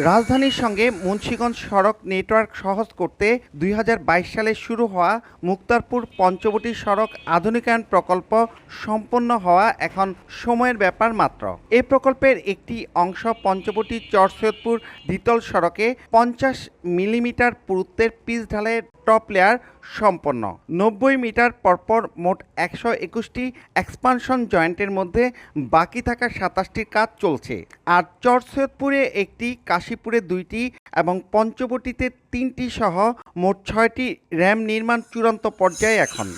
রাজধানীর সঙ্গে মুন্সিগঞ্জ সড়ক নেটওয়ার্ক সহজ করতে ২০২২ সালে শুরু হওয়া মুক্তারপুর পঞ্চবটি সড়ক আধুনিকায়ন প্রকল্প সম্পন্ন হওয়া এখন সময়ের ব্যাপার মাত্র। এ প্রকল্পের একটি অংশ পঞ্চবটি চরসৈয়দপুর দ্বিতল সড়কে ৫০ মিলিমিটার পুরুত্বের পিচ ঢালাইয়ের টপ লেয়ার সম্পন্ন। ৯০ মিটার পরপর মোট ১২১টি এক্সপানশন জয়েন্টের মধ্যে বাকি থাকা ২৭টির কাজ চলছে। আর চরসৈয়দপুরে একটি, কাশীপুরে ২টি এবং পঞ্চবটিতে ৩টি সহ মোট ৬টি র্যাম নির্মাণ চূড়ান্ত পর্যায়ে এখন।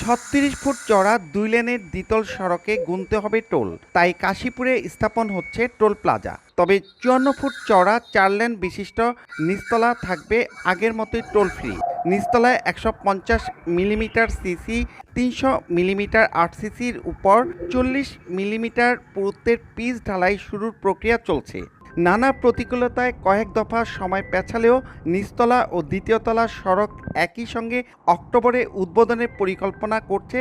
৩৬ ফুট চড়া ২ লেনের দ্বিতল সড়কে গুনতে হবে টোল, তাই কাশীপুরে স্থাপন হচ্ছে টোল প্লাজা। তবে ৫৪ ফুট চড়া ৪ লেন বিশিষ্ট নিচতলা থাকবে আগের মতোই টোল ফ্রি। নিচতলায় ১৫০ মিলিমিটার সিসি, ৩০০ মিলিমিটার আরসিসির উপর ৪০ মিলিমিটার পুরুত্বের পিচ ঢালাই শুরুর প্রক্রিয়া চলছে। নানা প্রতিকূলতায় কয়েক দফা সময় পেছালেও নিচতলা ও দ্বিতীয় তলা সড়ক একই সঙ্গে অক্টোবরে উদ্বোধনের পরিকল্পনা করছে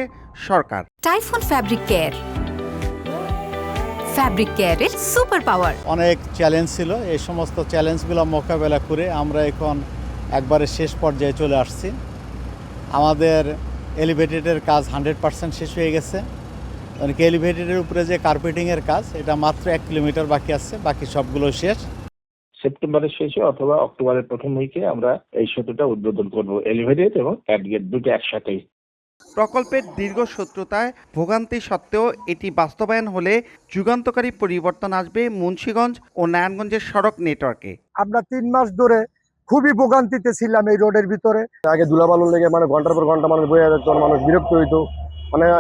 সরকার। টাইফুন ফ্যাব্রিক কেয়ার, ফ্যাব্রিক কেয়ারের সুপার পাওয়ার। অনেক চ্যালেঞ্জ ছিল, এই সমস্ত চ্যালেঞ্জগুলো মোকাবেলা করে আমরা এখন একবারে শেষ পর্যায়ে চলে আসছি। আমাদের এলিভেটেডের কাজ 100% শেষ হয়ে গেছে। অনেকে এলিভেটেডের উপরে যে কার্পেটিংয়ের কাজ, এটা মাত্র ১ কিলোমিটার বাকি আছে, বাকি সবগুলো শেষ। সেপ্টেম্বরের শেষে অথবা অক্টোবরের প্রথম উইকে আমরা এই সেতুটা উদ্বোধন করব, এলিভেটেড এবং হেডগেট দুটো একসাথেই। প্রকল্পের দীর্ঘসূত্রতায় ভোগান্তি সত্ত্বেও এটি বাস্তবায়ন হলে যুগান্তকারী পরিবর্তন আসবে মুন্সিগঞ্জ ও নারায়ণগঞ্জের সড়ক নেটওয়ার্কে। আমরা ৩ মাস ধরে খুবই ভোগান্তিতে ছিলাম এই রোডের ভিতরে। আগে ধুলাবালুর লেগে ঘন্টার পর ঘন্টা মানুষ বয়ে যেত, মানুষ বিরক্ত হইতো।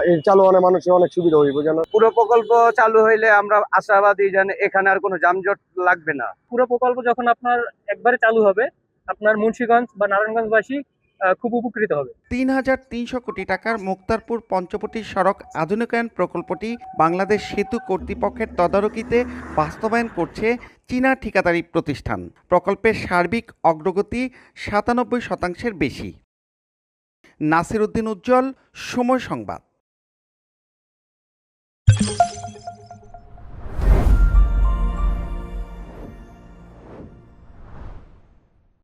এই চালু অনেক মানুষের অনেক সুবিধা হইব। যেন পুরো প্রকল্প চালু হইলে আমরা আশাবাদী যেন এখানে আর কোনো যানজট লাগবে না। পুরো প্রকল্প যখন আপনার একবারে চালু হবে, আপনার মুন্সিগঞ্জ বা নারায়ণগঞ্জবাসী খুব উপকৃত হবে। ৩,৩০০ কোটি টাকার মুক্তারপুর পঞ্চবটি সড়ক আধুনিকায়ন প্রকল্পটি বাংলাদেশ সেতু কর্তৃপক্ষের তদারকিতে বাস্তবায়ন করছে চীনা ঠিকাদারি প্রতিষ্ঠান। প্রকল্পের সার্বিক অগ্রগতি ৯৭% বেশি। নাসির উদ্দিন উজ্জ্বল, সময় সংবাদ।